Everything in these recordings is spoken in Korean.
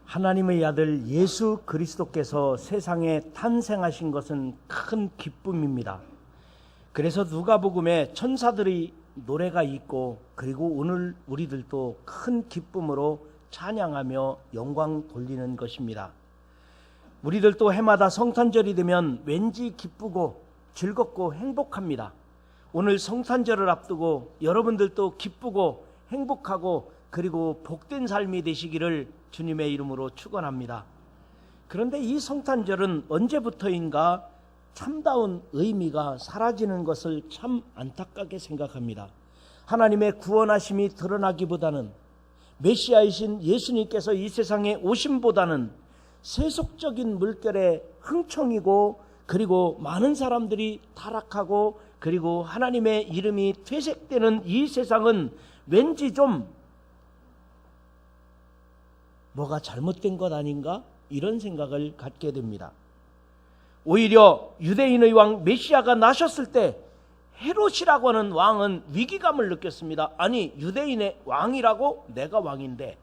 하나님의 아들 예수 그리스도께서 세상에 탄생하신 것은 큰 기쁨입니다. 그래서 누가복음에 천사들의 노래가 있고, 그리고 오늘 우리들도 큰 기쁨으로 찬양하며 영광 돌리는 것입니다. 우리들도 해마다 성탄절이 되면 왠지 기쁘고 즐겁고 행복합니다. 오늘 성탄절을 앞두고 여러분들도 기쁘고 행복하고 그리고 복된 삶이 되시기를 주님의 이름으로 축원합니다. 그런데 이 성탄절은 언제부터인가 참다운 의미가 사라지는 것을 참 안타깝게 생각합니다. 하나님의 구원하심이 드러나기보다는, 메시아이신 예수님께서 이 세상에 오심보다는 세속적인 물결에 흥청이고, 그리고 많은 사람들이 타락하고, 그리고 하나님의 이름이 퇴색되는 이 세상은 왠지 좀 뭐가 잘못된 것 아닌가? 이런 생각을 갖게 됩니다. 오히려 유대인의 왕 메시아가 나셨을 때 헤롯이라고 하는 왕은 위기감을 느꼈습니다. 아니, 유대인의 왕이라고? 내가 왕인데.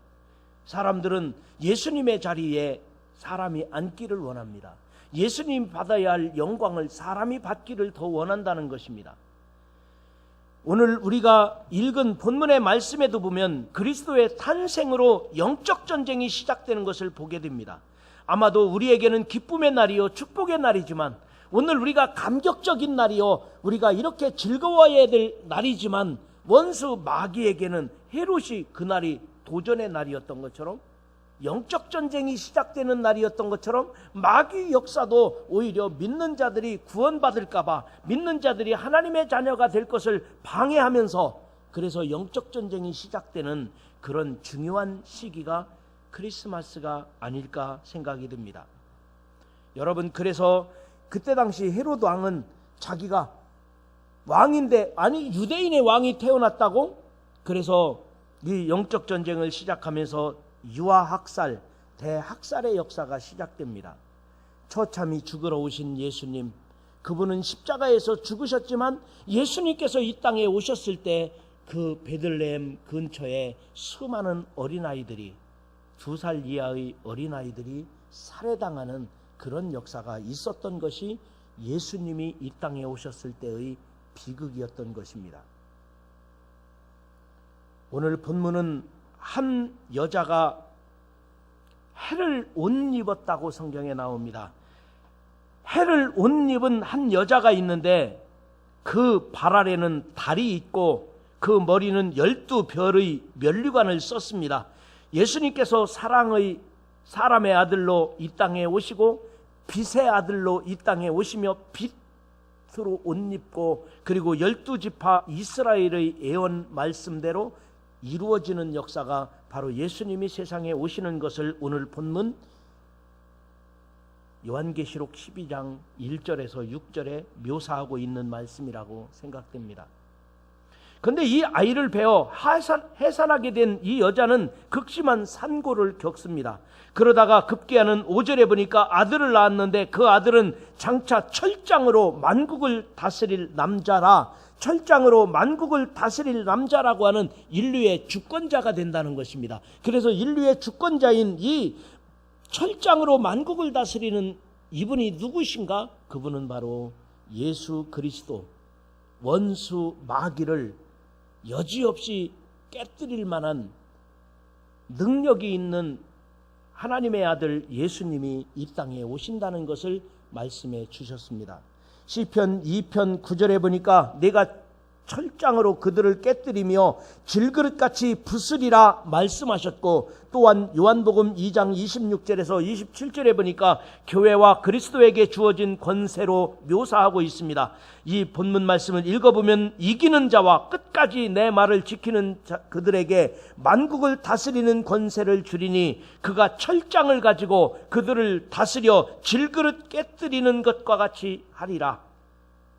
사람들은 예수님의 자리에 사람이 앉기를 원합니다. 예수님 받아야 할 영광을 사람이 받기를 더 원한다는 것입니다. 오늘 우리가 읽은 본문의 말씀에도 보면 그리스도의 탄생으로 영적 전쟁이 시작되는 것을 보게 됩니다. 아마도 우리에게는 기쁨의 날이요 축복의 날이지만, 오늘 우리가 감격적인 날이요 우리가 이렇게 즐거워해야 될 날이지만, 원수 마귀에게는 헤롯이 그날이 도전의 날이었던 것처럼, 영적 전쟁이 시작되는 날이었던 것처럼, 마귀 역사도 오히려 믿는 자들이 구원받을까봐, 믿는 자들이 하나님의 자녀가 될 것을 방해하면서, 그래서 영적 전쟁이 시작되는 그런 중요한 시기가 크리스마스가 아닐까 생각이 듭니다. 여러분, 그래서 그때 당시 헤롯 왕은 자기가 왕인데, 아니 유대인의 왕이 태어났다고? 그래서 이 영적 전쟁을 시작하면서 유아학살, 대학살의 역사가 시작됩니다. 처참히 죽으러 오신 예수님, 그분은 십자가에서 죽으셨지만 예수님께서 이 땅에 오셨을 때 그 베들레헴 근처에 수많은 어린아이들이, 2살 이하의 어린아이들이 살해당하는 그런 역사가 있었던 것이 예수님이 이 땅에 오셨을 때의 비극이었던 것입니다. 오늘 본문은 한 여자가 해를 옷 입었다고 성경에 나옵니다. 해를 옷 입은 한 여자가 있는데, 그 발 아래는 달이 있고 그 머리는 12별의 면류관을 썼습니다. 예수님께서 사람의 아들로 이 땅에 오시고 빛의 아들로 이 땅에 오시며 빛으로 옷 입고, 그리고 12지파 이스라엘의 예언 말씀대로 이루어지는 역사가 바로 예수님이 세상에 오시는 것을 오늘 본문 요한계시록 12장 1절에서 6절에 묘사하고 있는 말씀이라고 생각됩니다. 그런데 이 아이를 베어 해산하게 된 이 여자는 극심한 산고를 겪습니다. 그러다가 급기야는 5절에 보니까 아들을 낳았는데, 그 아들은 장차 철장으로 만국을 다스릴 남자라, 철장으로 만국을 다스릴 남자라고 하는 인류의 주권자가 된다는 것입니다. 그래서 인류의 주권자인 이 철장으로 만국을 다스리는 이분이 누구신가? 그분은 바로 예수 그리스도, 원수 마귀를 여지없이 깨뜨릴 만한 능력이 있는 하나님의 아들 예수님이 이 땅에 오신다는 것을 말씀해 주셨습니다. 시편 2편 9절에 보니까 내가 철장으로 그들을 깨뜨리며 질그릇같이 부수리라 말씀하셨고, 또한 요한복음 2장 26절에서 27절에 보니까 교회와 그리스도에게 주어진 권세로 묘사하고 있습니다. 이 본문 말씀을 읽어보면, 이기는 자와 끝까지 내 말을 지키는 그들에게 만국을 다스리는 권세를 주리니, 그가 철장을 가지고 그들을 다스려 질그릇 깨뜨리는 것과 같이 하리라.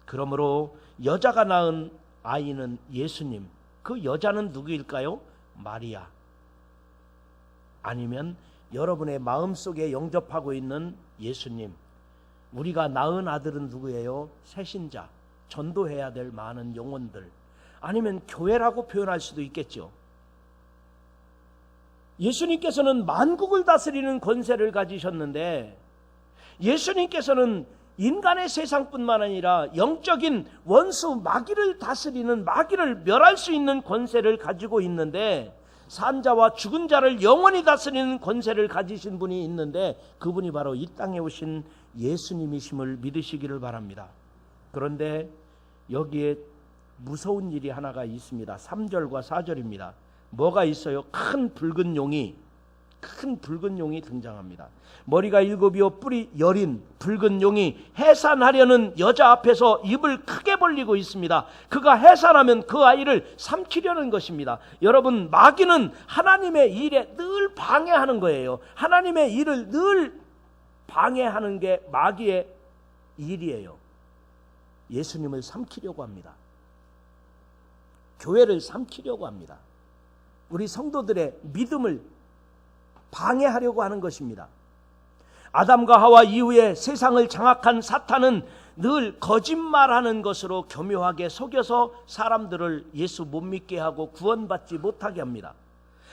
그러므로 여자가 낳은 아이는 예수님, 그 여자는 누구일까요? 마리아. 아니면 여러분의 마음속에 영접하고 있는 예수님. 우리가 낳은 아들은 누구예요? 새신자, 전도해야 될 많은 영혼들. 아니면 교회라고 표현할 수도 있겠죠. 예수님께서는 만국을 다스리는 권세를 가지셨는데, 예수님께서는 인간의 세상뿐만 아니라 영적인 원수 마귀를 다스리는, 마귀를 멸할 수 있는 권세를 가지고 있는데, 산자와 죽은 자를 영원히 다스리는 권세를 가지신 분이 있는데, 그분이 바로 이 땅에 오신 예수님이심을 믿으시기를 바랍니다. 그런데 여기에 무서운 일이 하나가 있습니다. 3절과 4절입니다. 뭐가 있어요? 큰 붉은 용이 등장합니다. 머리가 7이요 뿔이 10인 붉은 용이 해산하려는 여자 앞에서 입을 크게 벌리고 있습니다. 그가 해산하면 그 아이를 삼키려는 것입니다. 여러분, 마귀는 하나님의 일에 늘 방해하는 거예요. 하나님의 일을 늘 방해하는 게 마귀의 일이에요. 예수님을 삼키려고 합니다. 교회를 삼키려고 합니다. 우리 성도들의 믿음을 방해하려고 하는 것입니다. 아담과 하와 이후에 세상을 장악한 사탄은 늘 거짓말하는 것으로 교묘하게 속여서 사람들을 예수 못 믿게 하고 구원받지 못하게 합니다.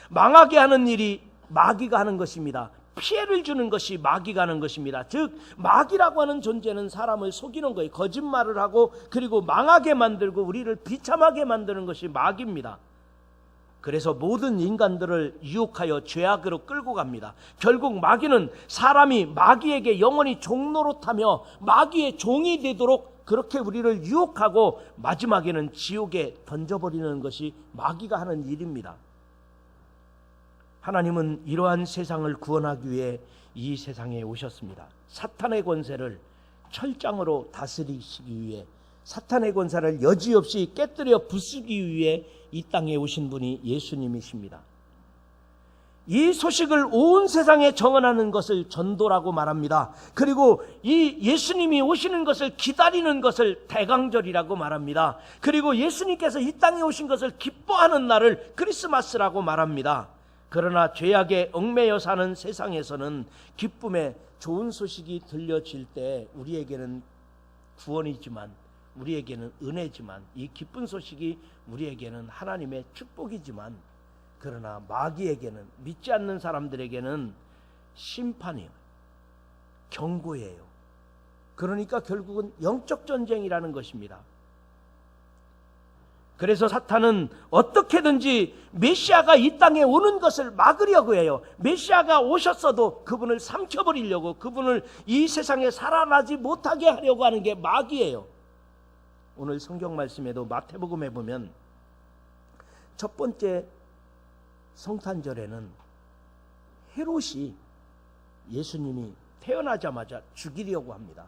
망하게 하는 일이 마귀가 하는 것입니다. 피해를 주는 것이 마귀가 하는 것입니다. 즉 마귀라고 하는 존재는 사람을 속이는 거예요. 거짓말을 하고 그리고 망하게 만들고 우리를 비참하게 만드는 것이 마귀입니다. 그래서 모든 인간들을 유혹하여 죄악으로 끌고 갑니다. 결국 마귀는 사람이 마귀에게 영원히 종노릇하며 마귀의 종이 되도록 그렇게 우리를 유혹하고 마지막에는 지옥에 던져버리는 것이 마귀가 하는 일입니다. 하나님은 이러한 세상을 구원하기 위해 이 세상에 오셨습니다. 사탄의 권세를 철장으로 다스리시기 위해, 사탄의 권세를 여지없이 깨뜨려 부수기 위해 이 땅에 오신 분이 예수님이십니다. 이 소식을 온 세상에 전하는 것을 전도라고 말합니다. 그리고 이 예수님이 오시는 것을 기다리는 것을 대강절이라고 말합니다. 그리고 예수님께서 이 땅에 오신 것을 기뻐하는 날을 크리스마스라고 말합니다. 그러나 죄악에 얽매여 사는 세상에서는 기쁨의 좋은 소식이 들려질 때 우리에게는 구원이지만, 우리에게는 은혜지만, 이 기쁜 소식이 우리에게는 하나님의 축복이지만, 그러나 마귀에게는, 믿지 않는 사람들에게는 심판이에요. 경고예요. 그러니까 결국은 영적 전쟁이라는 것입니다. 그래서 사탄은 어떻게든지 메시아가 이 땅에 오는 것을 막으려고 해요. 메시아가 오셨어도 그분을 삼켜버리려고, 그분을 이 세상에 살아나지 못하게 하려고 하는 게 마귀예요. 오늘 성경 말씀에도 마태복음에 보면 첫 번째 성탄절에는 헤롯이 예수님이 태어나자마자 죽이려고 합니다.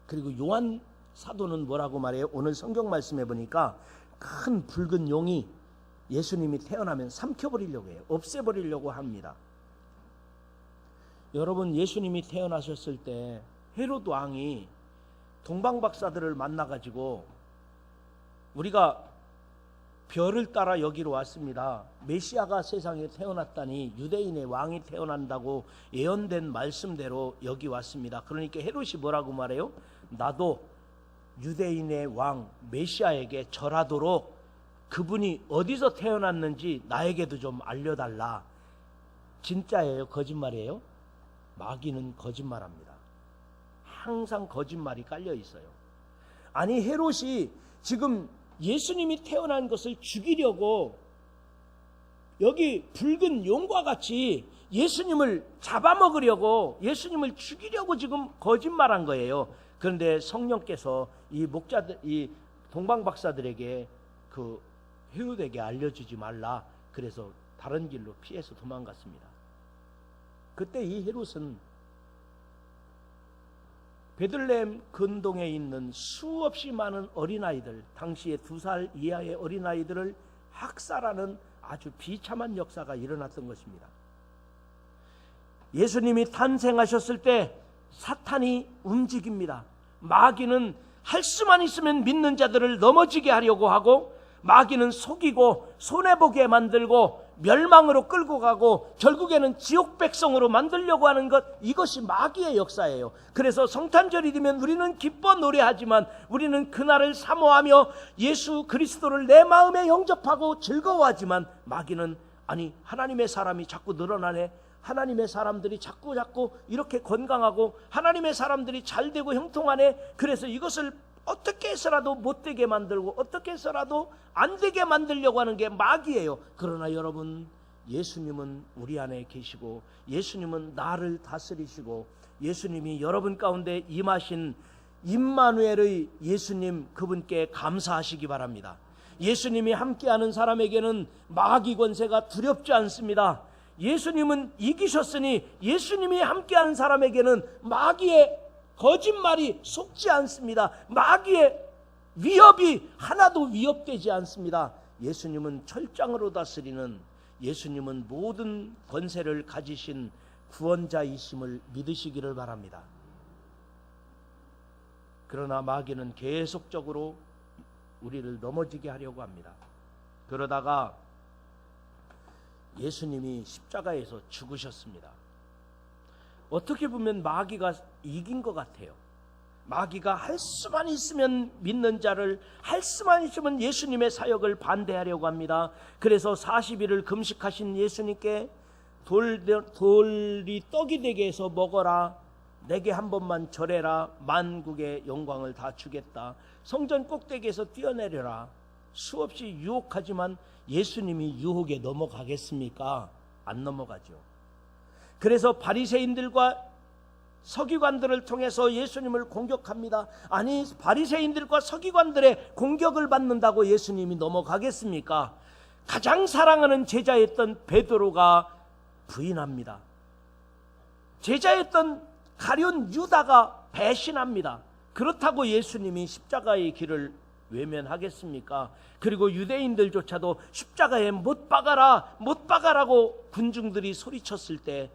그리고 요한 사도는 뭐라고 말해요? 오늘 성경 말씀해 보니까 큰 붉은 용이 예수님이 태어나면 삼켜버리려고 해요. 없애버리려고 합니다. 여러분, 예수님이 태어나셨을 때 헤롯 왕이 동방박사들을 만나가지고 우리가 별을 따라 여기로 왔습니다. 메시아가 세상에 태어났다니, 유대인의 왕이 태어난다고 예언된 말씀대로 여기 왔습니다. 그러니까 헤롯이 뭐라고 말해요? 나도 유대인의 왕 메시아에게 절하도록 그분이 어디서 태어났는지 나에게도 좀 알려달라. 진짜예요? 거짓말이에요? 마귀는 거짓말합니다. 항상 거짓말이 깔려 있어요. 아니, 헤롯이 지금 예수님이 태어난 것을 죽이려고 여기 붉은 용과 같이 예수님을 잡아먹으려고, 예수님을 죽이려고 지금 거짓말한 거예요. 그런데 성령께서 이 목자들, 이 동방박사들에게, 그 헤롯에게 알려주지 말라. 그래서 다른 길로 피해서 도망갔습니다. 그때 이 헤롯은 베들레헴 근동에 있는 수없이 많은 어린아이들, 당시에 2살 이하의 어린아이들을 학살하는 아주 비참한 역사가 일어났던 것입니다. 예수님이 탄생하셨을 때 사탄이 움직입니다. 마귀는 할 수만 있으면 믿는 자들을 넘어지게 하려고 하고, 마귀는 속이고 손해보게 만들고 멸망으로 끌고 가고 결국에는 지옥 백성으로 만들려고 하는 것, 이것이 마귀의 역사예요. 그래서 성탄절이 되면 우리는 기뻐 노래하지만, 우리는 그날을 사모하며 예수 그리스도를 내 마음에 영접하고 즐거워하지만, 마귀는 아니, 하나님의 사람이 자꾸 늘어나네. 하나님의 사람들이 자꾸 이렇게 건강하고 하나님의 사람들이 잘되고 형통하네. 그래서 이것을 어떻게 해서라도 못되게 만들고 어떻게 해서라도 안되게 만들려고 하는 게 마귀예요. 그러나 여러분, 예수님은 우리 안에 계시고 예수님은 나를 다스리시고 예수님이 여러분 가운데 임하신 임마누엘의 예수님, 그분께 감사하시기 바랍니다. 예수님이 함께하는 사람에게는 마귀 권세가 두렵지 않습니다. 예수님은 이기셨으니 예수님이 함께하는 사람에게는 마귀의 거짓말이 속지 않습니다. 마귀의 위협이 하나도 위협되지 않습니다. 예수님은 철장으로 다스리는, 예수님은 모든 권세를 가지신 구원자이심을 믿으시기를 바랍니다. 그러나 마귀는 계속적으로 우리를 넘어지게 하려고 합니다. 그러다가 예수님이 십자가에서 죽으셨습니다. 어떻게 보면 마귀가 이긴 것 같아요. 마귀가 할 수만 있으면 믿는 자를, 할 수만 있으면 예수님의 사역을 반대하려고 합니다. 그래서 40일을 금식하신 예수님께 돌이 떡이 되게 해서 먹어라, 내게 한 번만 절해라, 만국의 영광을 다 주겠다, 성전 꼭대기에서 뛰어내려라. 수없이 유혹하지만 예수님이 유혹에 넘어가겠습니까? 안 넘어가죠. 그래서 바리새인들과 서기관들을 통해서 예수님을 공격합니다. 아니, 바리새인들과 서기관들의 공격을 받는다고 예수님이 넘어가겠습니까? 가장 사랑하는 제자였던 베드로가 부인합니다. 제자였던 가룟 유다가 배신합니다. 그렇다고 예수님이 십자가의 길을 외면하겠습니까? 그리고 유대인들조차도 십자가에 못 박아라, 못 박아라고 군중들이 소리쳤을 때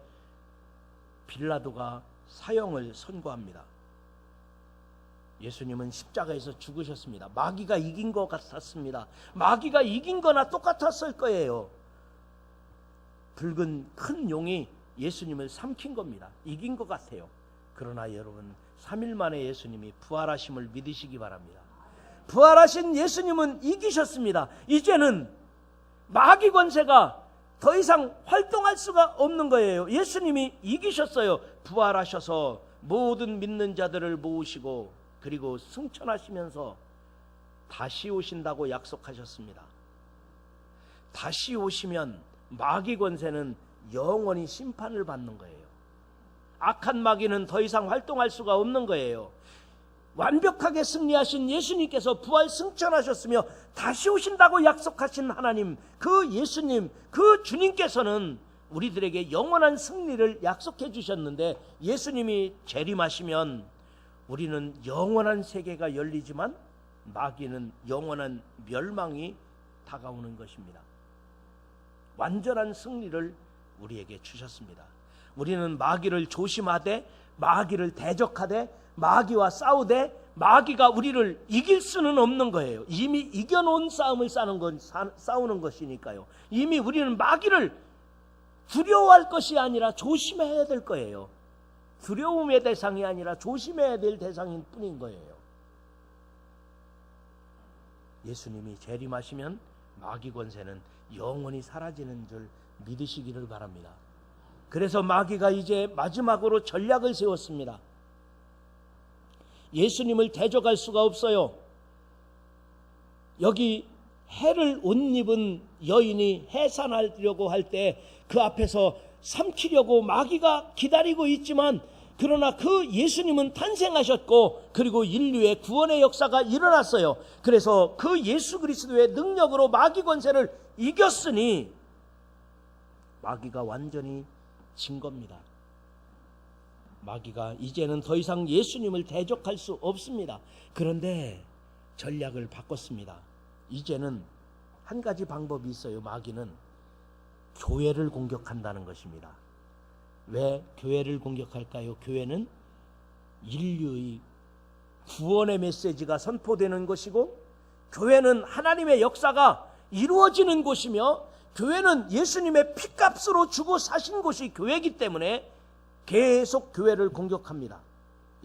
빌라도가 사형을 선고합니다. 예수님은 십자가에서 죽으셨습니다. 마귀가 이긴 것 같았습니다. 마귀가 이긴 거나 똑같았을 거예요. 붉은 큰 용이 예수님을 삼킨 겁니다. 이긴 것 같아요. 그러나 여러분, 3일 만에 예수님이 부활하심을 믿으시기 바랍니다. 부활하신 예수님은 이기셨습니다. 이제는 마귀 권세가 더 이상 활동할 수가 없는 거예요. 예수님이 이기셨어요. 부활하셔서 모든 믿는 자들을 모으시고 그리고 승천하시면서 다시 오신다고 약속하셨습니다. 다시 오시면 마귀 권세는 영원히 심판을 받는 거예요. 악한 마귀는 더 이상 활동할 수가 없는 거예요. 완벽하게 승리하신 예수님께서 부활 승천하셨으며 다시 오신다고 약속하신 하나님, 그 예수님, 그 주님께서는 우리들에게 영원한 승리를 약속해 주셨는데, 예수님이 재림하시면 우리는 영원한 세계가 열리지만 마귀는 영원한 멸망이 다가오는 것입니다. 완전한 승리를 우리에게 주셨습니다. 우리는 마귀를 조심하되, 마귀를 대적하되, 마귀와 싸우되, 마귀가 우리를 이길 수는 없는 거예요. 이미 이겨놓은 싸움을 싸우는 것이니까요. 이미 우리는 마귀를 두려워할 것이 아니라 조심해야 될 거예요. 두려움의 대상이 아니라 조심해야 될 대상인 뿐인 거예요. 예수님이 재림하시면 마귀 권세는 영원히 사라지는 줄 믿으시기를 바랍니다. 그래서 마귀가 이제 마지막으로 전략을 세웠습니다. 예수님을 대적할 수가 없어요. 여기 해를 옷 입은 여인이 해산하려고 할 때 그 앞에서 삼키려고 마귀가 기다리고 있지만, 그러나 그 예수님은 탄생하셨고 그리고 인류의 구원의 역사가 일어났어요. 그래서 그 예수 그리스도의 능력으로 마귀 권세를 이겼으니 마귀가 완전히 진 겁니다. 마귀가 이제는 더 이상 예수님을 대적할 수 없습니다. 그런데 전략을 바꿨습니다. 이제는 한 가지 방법이 있어요. 마귀는 교회를 공격한다는 것입니다. 왜 교회를 공격할까요? 교회는 인류의 구원의 메시지가 선포되는 것이고, 교회는 하나님의 역사가 이루어지는 곳이며, 교회는 예수님의 피값으로 주고 사신 곳이 교회이기 때문에 계속 교회를 공격합니다.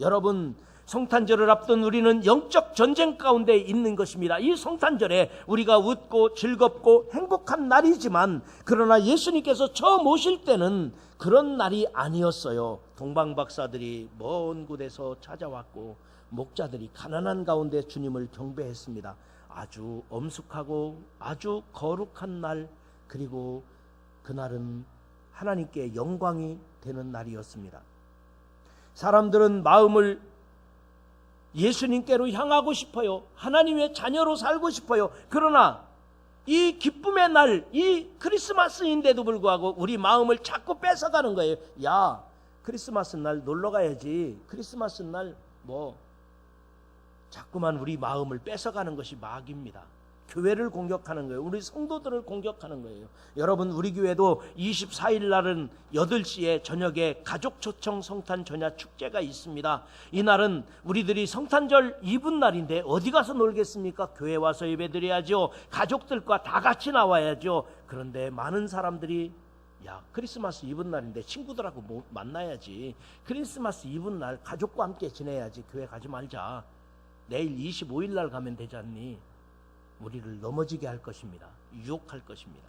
여러분, 성탄절을 앞둔 우리는 영적 전쟁 가운데 있는 것입니다. 이 성탄절에 우리가 웃고 즐겁고 행복한 날이지만, 그러나 예수님께서 처음 오실 때는 그런 날이 아니었어요. 동방박사들이 먼 곳에서 찾아왔고 목자들이 가난한 가운데 주님을 경배했습니다. 아주 엄숙하고 아주 거룩한 날, 그리고 그날은 하나님께 영광이 되는 날이었습니다. 사람들은 마음을 예수님께로 향하고 싶어요. 하나님의 자녀로 살고 싶어요. 그러나 이 기쁨의 날, 이 크리스마스인데도 불구하고 우리 마음을 자꾸 뺏어가는 거예요. 야, 크리스마스 날 놀러 가야지. 크리스마스 날 자꾸만 우리 마음을 뺏어가는 것이 마귀입니다. 교회를 공격하는 거예요. 우리 성도들을 공격하는 거예요. 여러분, 우리 교회도 24일 날은 8시에 저녁에 가족 초청 성탄 전야 축제가 있습니다. 이날은 우리들이 성탄절 이브 날인데 어디 가서 놀겠습니까? 교회 와서 예배드려야죠. 가족들과 다 같이 나와야죠. 그런데 많은 사람들이 크리스마스 이브 날인데 친구들하고 만나야지. 크리스마스 이브 날 가족과 함께 지내야지. 교회 가지 말자. 내일 25일 날 가면 되지 않니? 우리를 넘어지게 할 것입니다. 유혹할 것입니다.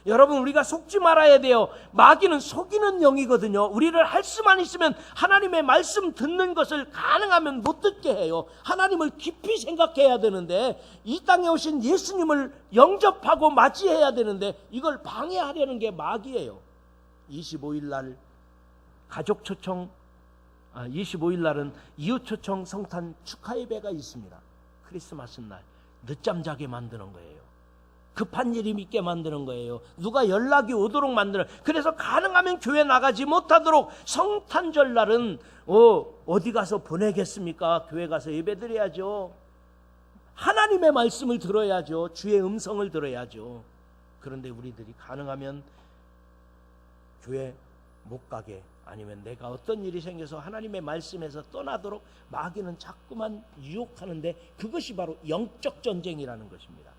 여러분, 우리가 속지 말아야 돼요. 마귀는 속이는 영이거든요. 우리를 할 수만 있으면 하나님의 말씀 듣는 것을 가능하면 못 듣게 해요. 하나님을 깊이 생각해야 되는데, 이 땅에 오신 예수님을 영접하고 맞이해야 되는데 이걸 방해하려는 게 마귀예요. 25일 날 가족 초청, 25일 날은 이웃 초청 성탄 축하 예배가 있습니다. 크리스마스 날 늦잠 자게 만드는 거예요. 급한 일이 있게 만드는 거예요. 누가 연락이 오도록 만드는. 그래서 가능하면 교회 나가지 못하도록 성탄절 날은 어디 가서 보내겠습니까? 교회 가서 예배드려야죠. 하나님의 말씀을 들어야죠. 주의 음성을 들어야죠. 그런데 우리들이 가능하면 교회 못 가게, 아니면 내가 어떤 일이 생겨서 하나님의 말씀에서 떠나도록 마귀는 자꾸만 유혹하는데, 그것이 바로 영적 전쟁이라는 것입니다.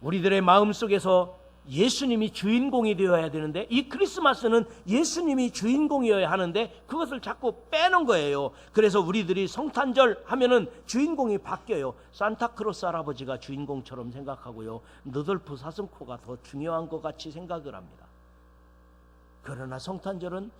우리들의 마음속에서 예수님이 주인공이 되어야 되는데, 이 크리스마스는 예수님이 주인공이어야 하는데 그것을 자꾸 빼는 거예요. 그래서 우리들이 성탄절 하면은 주인공이 바뀌어요. 산타크로스 할아버지가 주인공처럼 생각하고요, 루돌프 사슴코가 더 중요한 것 같이 생각을 합니다. 그러나 성탄절은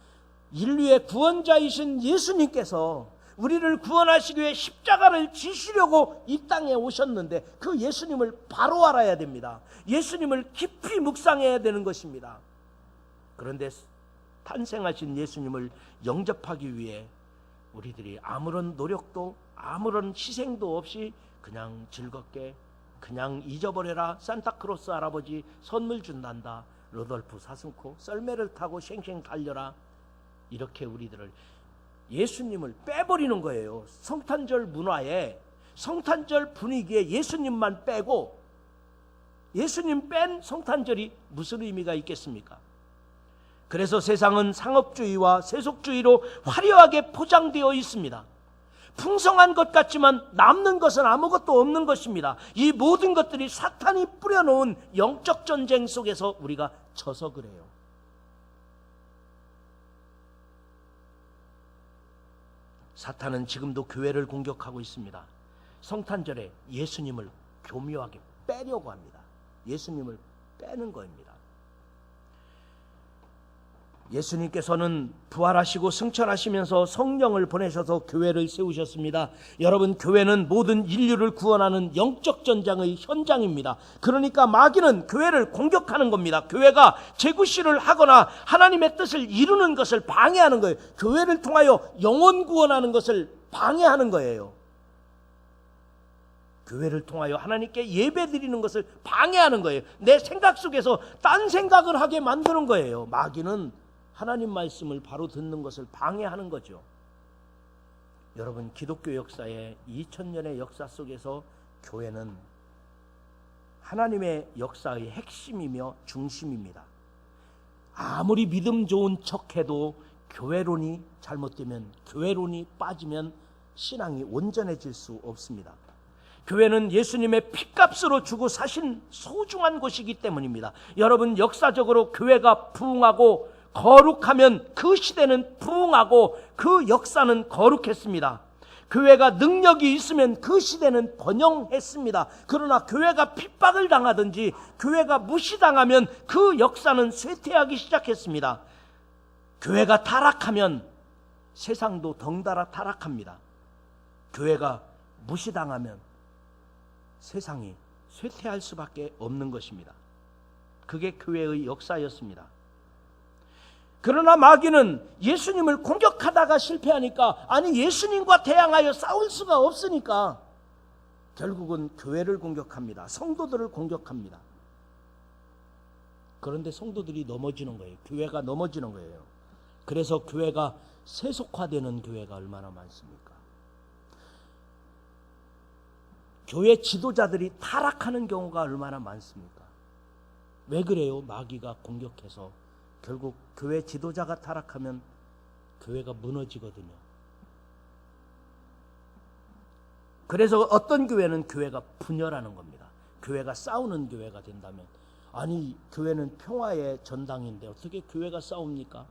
인류의 구원자이신 예수님께서 우리를 구원하시기 위해 십자가를 지시려고 이 땅에 오셨는데, 그 예수님을 바로 알아야 됩니다. 예수님을 깊이 묵상해야 되는 것입니다. 그런데 탄생하신 예수님을 영접하기 위해 우리들이 아무런 노력도 아무런 희생도 없이 그냥 즐겁게 그냥 잊어버려라, 산타크로스 할아버지 선물 준단다, 루돌프 사슴코 썰매를 타고 쉥쉥 달려라, 이렇게 우리들을 예수님을 빼버리는 거예요. 성탄절 문화에, 성탄절 분위기에 예수님만 빼고, 예수님 뺀 성탄절이 무슨 의미가 있겠습니까? 그래서 세상은 상업주의와 세속주의로 화려하게 포장되어 있습니다. 풍성한 것 같지만 남는 것은 아무것도 없는 것입니다. 이 모든 것들이 사탄이 뿌려놓은 영적 전쟁 속에서 우리가 져서 그래요. 사탄은 지금도 교회를 공격하고 있습니다. 성탄절에 예수님을 교묘하게 빼려고 합니다. 예수님을 빼는 겁니다. 예수님께서는 부활하시고 승천하시면서 성령을 보내셔서 교회를 세우셨습니다. 여러분, 교회는 모든 인류를 구원하는 영적 전쟁의 현장입니다. 그러니까 마귀는 교회를 공격하는 겁니다. 교회가 재구실을 하거나 하나님의 뜻을 이루는 것을 방해하는 거예요. 교회를 통하여 영혼 구원하는 것을 방해하는 거예요. 교회를 통하여 하나님께 예배 드리는 것을 방해하는 거예요. 내 생각 속에서 딴 생각을 하게 만드는 거예요. 마귀는 하나님 말씀을 바로 듣는 것을 방해하는 거죠. 여러분, 기독교 역사의 2000년의 역사 속에서 교회는 하나님의 역사의 핵심이며 중심입니다. 아무리 믿음 좋은 척해도 교회론이 잘못되면, 교회론이 빠지면 신앙이 온전해질 수 없습니다. 교회는 예수님의 핏값으로 주고 사신 소중한 곳이기 때문입니다. 여러분, 역사적으로 교회가 부흥하고 거룩하면 그 시대는 부흥하고 그 역사는 거룩했습니다. 교회가 능력이 있으면 그 시대는 번영했습니다. 그러나 교회가 핍박을 당하든지 교회가 무시당하면 그 역사는 쇠퇴하기 시작했습니다. 교회가 타락하면 세상도 덩달아 타락합니다. 교회가 무시당하면 세상이 쇠퇴할 수밖에 없는 것입니다. 그게 교회의 역사였습니다. 그러나 마귀는 예수님을 공격하다가 실패하니까, 아니 예수님과 대항하여 싸울 수가 없으니까 결국은 교회를 공격합니다. 성도들을 공격합니다. 그런데 성도들이 넘어지는 거예요. 교회가 넘어지는 거예요. 그래서 교회가 세속화되는 교회가 얼마나 많습니까? 교회 지도자들이 타락하는 경우가 얼마나 많습니까? 왜 그래요? 마귀가 공격해서 결국 교회 지도자가 타락하면 교회가 무너지거든요. 그래서 어떤 교회는 교회가 분열하는 겁니다. 교회가 싸우는 교회가 된다면, 아니 교회는 평화의 전당인데 어떻게 교회가 싸웁니까?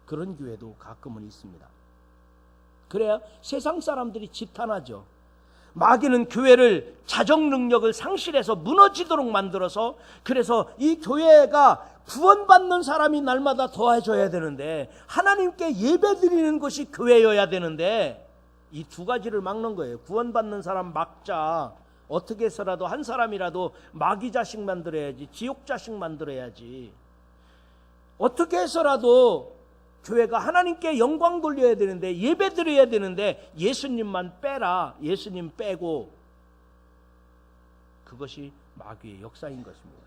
그런 교회도 가끔은 있습니다. 그래야 세상 사람들이 지탄하죠. 마귀는 교회를 자정 능력을 상실해서 무너지도록 만들어서, 그래서 이 교회가 구원받는 사람이 날마다 더해져야 되는데, 하나님께 예배드리는 것이 교회여야 되는데, 이 두 가지를 막는 거예요. 구원받는 사람 막자. 어떻게 해서라도 한 사람이라도 마귀 자식 만들어야지, 지옥 자식 만들어야지. 어떻게 해서라도 교회가 하나님께 영광 돌려야 되는데, 예배 드려야 되는데 예수님만 빼라, 예수님 빼고, 그것이 마귀의 역사인 것입니다.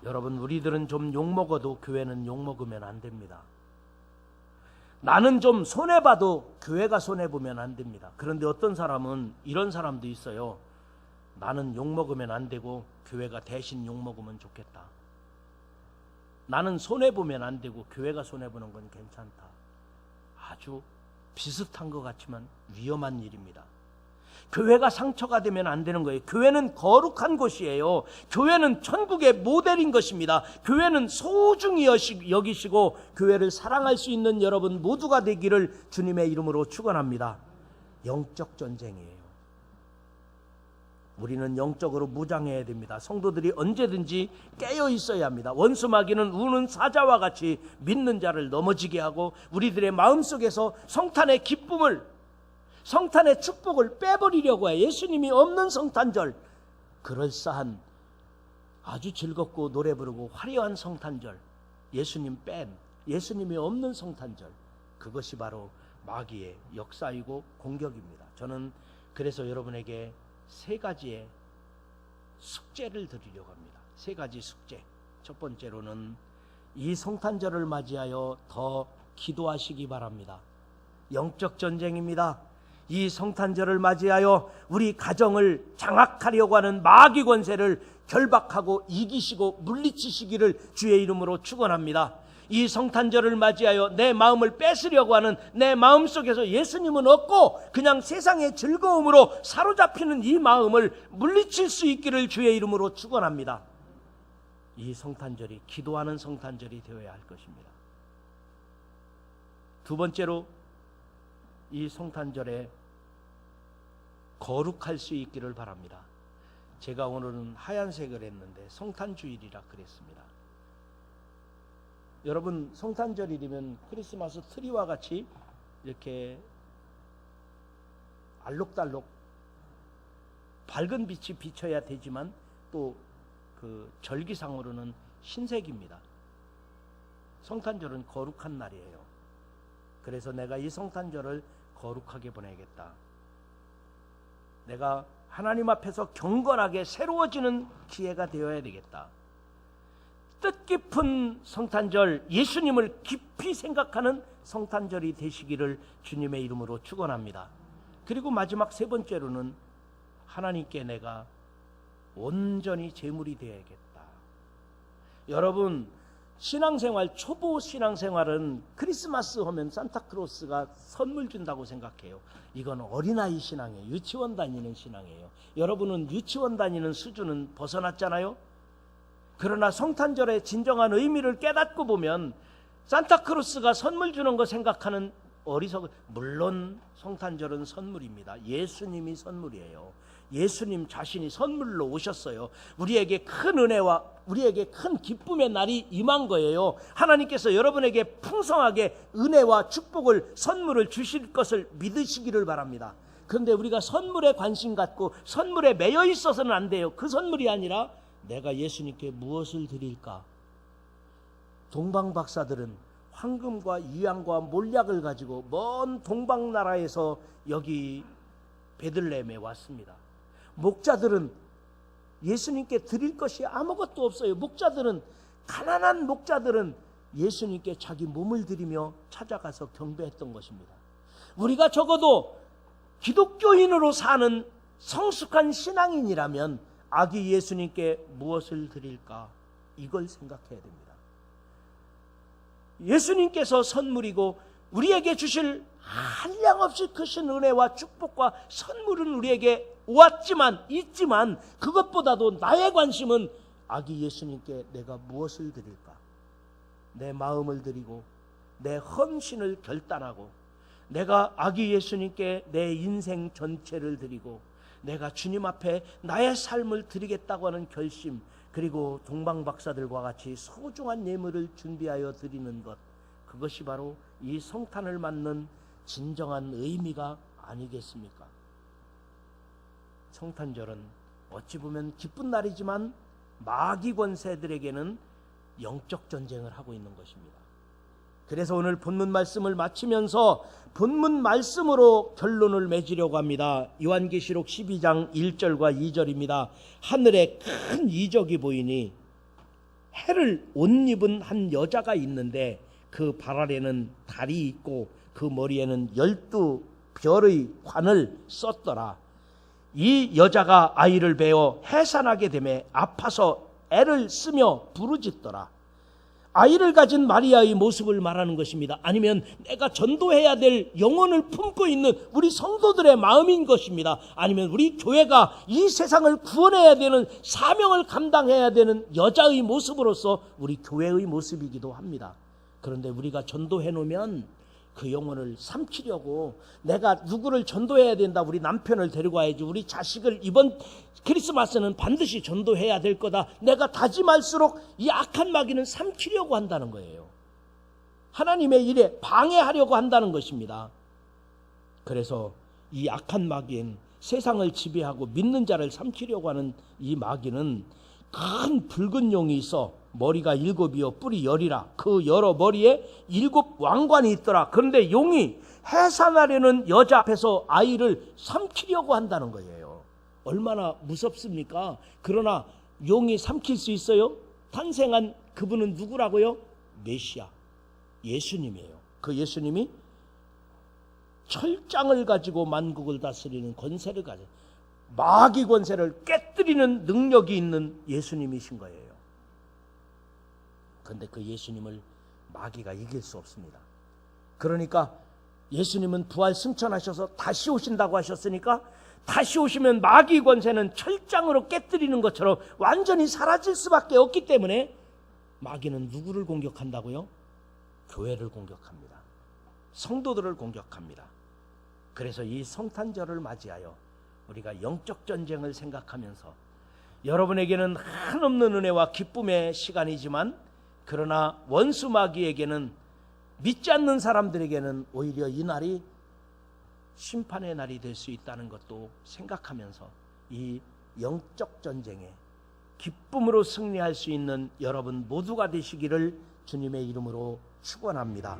여러분, 우리들은 좀 욕먹어도 교회는 욕먹으면 안 됩니다. 나는 좀 손해봐도 교회가 손해보면 안 됩니다. 그런데 어떤 사람은 이런 사람도 있어요. 나는 욕먹으면 안 되고 교회가 대신 욕먹으면 좋겠다. 나는 손해보면 안 되고 교회가 손해보는 건 괜찮다. 아주 비슷한 것 같지만 위험한 일입니다. 교회가 상처가 되면 안 되는 거예요. 교회는 거룩한 곳이에요. 교회는 천국의 모델인 것입니다. 교회는 소중히 여기시고 교회를 사랑할 수 있는 여러분 모두가 되기를 주님의 이름으로 축원합니다. 영적 전쟁이에요. 우리는 영적으로 무장해야 됩니다. 성도들이 언제든지 깨어 있어야 합니다. 원수 마귀는 우는 사자와 같이 믿는 자를 넘어지게 하고, 우리들의 마음속에서 성탄의 기쁨을, 성탄의 축복을 빼버리려고 해요. 예수님이 없는 성탄절, 그럴싸한 아주 즐겁고 노래 부르고 화려한 성탄절, 예수님 뺀, 예수님이 없는 성탄절, 그것이 바로 마귀의 역사이고 공격입니다. 저는 그래서 여러분에게 세 가지의 숙제를 드리려고 합니다. 세 가지 숙제. 첫 번째로는 이 성탄절을 맞이하여 더 기도하시기 바랍니다. 영적 전쟁입니다. 이 성탄절을 맞이하여 우리 가정을 장악하려고 하는 마귀 권세를 결박하고 이기시고 물리치시기를 주의 이름으로 축원합니다. 이 성탄절을 맞이하여 내 마음을 뺏으려고 하는, 내 마음 속에서 예수님은 없고 그냥 세상의 즐거움으로 사로잡히는 이 마음을 물리칠 수 있기를 주의 이름으로 축원합니다. 이 성탄절이 기도하는 성탄절이 되어야 할 것입니다. 두 번째로, 이 성탄절에 거룩할 수 있기를 바랍니다. 제가 오늘은 하얀색을 했는데 성탄주일이라 그랬습니다. 여러분, 성탄절이면 크리스마스 트리와 같이 이렇게 알록달록 밝은 빛이 비쳐야 되지만 또 그 절기상으로는 흰색입니다. 성탄절은 거룩한 날이에요. 그래서 내가 이 성탄절을 거룩하게 보내겠다. 내가 하나님 앞에서 경건하게 새로워지는 기회가 되어야 되겠다. 뜻깊은 성탄절, 예수님을 깊이 생각하는 성탄절이 되시기를 주님의 이름으로 축원합니다. 그리고 마지막 세 번째로는 하나님께 내가 온전히 제물이 되어야겠다. 여러분, 신앙생활, 초보 신앙생활은 크리스마스 하면 산타크로스가 선물 준다고 생각해요. 이건 어린아이 신앙이에요. 유치원 다니는 신앙이에요. 여러분은 유치원 다니는 수준은 벗어났잖아요. 그러나 성탄절의 진정한 의미를 깨닫고 보면 산타크로스가 선물 주는 거 생각하는 어리석은, 물론 성탄절은 선물입니다. 예수님이 선물이에요. 예수님 자신이 선물로 오셨어요. 우리에게 큰 은혜와 우리에게 큰 기쁨의 날이 임한 거예요. 하나님께서 여러분에게 풍성하게 은혜와 축복을, 선물을 주실 것을 믿으시기를 바랍니다. 그런데 우리가 선물에 관심 갖고 선물에 매여 있어서는 안 돼요. 그 선물이 아니라 내가 예수님께 무엇을 드릴까? 동방박사들은 황금과 유향과 몰약을 가지고 먼 동방나라에서 여기 베들레헴에 왔습니다. 목자들은 예수님께 드릴 것이 아무것도 없어요. 가난한 목자들은 예수님께 자기 몸을 드리며 찾아가서 경배했던 것입니다. 우리가 적어도 기독교인으로 사는 성숙한 신앙인이라면 아기 예수님께 무엇을 드릴까? 이걸 생각해야 됩니다. 예수님께서 선물이고 우리에게 주실 한량없이 크신 은혜와 축복과 선물은 우리에게 있지만 그것보다도 나의 관심은 아기 예수님께 내가 무엇을 드릴까? 내 마음을 드리고 내 헌신을 결단하고 내가 아기 예수님께 내 인생 전체를 드리고 내가 주님 앞에 나의 삶을 드리겠다고 하는 결심, 그리고 동방박사들과 같이 소중한 예물을 준비하여 드리는 것, 그것이 바로 이 성탄을 맞는 진정한 의미가 아니겠습니까? 성탄절은 어찌 보면 기쁜 날이지만 마귀 권세들에게는 영적 전쟁을 하고 있는 것입니다. 그래서 오늘 본문 말씀을 마치면서 본문 말씀으로 결론을 맺으려고 합니다. 요한계시록 12장 1절과 2절입니다. 하늘에 큰 이적이 보이니 해를 옷 입은 한 여자가 있는데 그 발 아래는 달이 있고 그 머리에는 12별의 관을 썼더라. 이 여자가 아이를 베어 해산하게 되매 아파서 애를 쓰며 부르짖더라. 아이를 가진 마리아의 모습을 말하는 것입니다. 아니면 내가 전도해야 될 영혼을 품고 있는 우리 성도들의 마음인 것입니다. 아니면 우리 교회가 이 세상을 구원해야 되는 사명을 감당해야 되는 여자의 모습으로서 우리 교회의 모습이기도 합니다. 그런데 우리가 전도해 놓으면 그 영혼을 삼키려고 내가 누구를 전도해야 된다, 우리 남편을 데리고 와야지, 우리 자식을 이번 크리스마스는 반드시 전도해야 될 거다, 내가 다짐할수록 이 악한 마귀는 삼키려고 한다는 거예요. 하나님의 일에 방해하려고 한다는 것입니다. 그래서 이 악한 마귀는 세상을 지배하고 믿는 자를 삼키려고 하는 이 마귀는 큰 붉은 용이 있어 머리가 7이요 뿔이 10이라. 그 여러 머리에 7 왕관이 있더라. 그런데 용이 해산하려는 여자 앞에서 아이를 삼키려고 한다는 거예요. 얼마나 무섭습니까? 그러나 용이 삼킬 수 있어요? 탄생한 그분은 누구라고요? 메시아, 예수님이에요. 그 예수님이 철장을 가지고 만국을 다스리는 권세를 가지고 마귀 권세를 깨뜨리는 능력이 있는 예수님이신 거예요. 그런데 그 예수님을 마귀가 이길 수 없습니다. 그러니까 예수님은 부활 승천하셔서 다시 오신다고 하셨으니까 다시 오시면 마귀 권세는 철장으로 깨뜨리는 것처럼 완전히 사라질 수밖에 없기 때문에 마귀는 누구를 공격한다고요? 교회를 공격합니다. 성도들을 공격합니다. 그래서 이 성탄절을 맞이하여 우리가 영적 전쟁을 생각하면서 여러분에게는 한없는 은혜와 기쁨의 시간이지만 그러나 원수 마귀에게는, 믿지 않는 사람들에게는 오히려 이 날이 심판의 날이 될 수 있다는 것도 생각하면서 이 영적 전쟁에 기쁨으로 승리할 수 있는 여러분 모두가 되시기를 주님의 이름으로 축원합니다.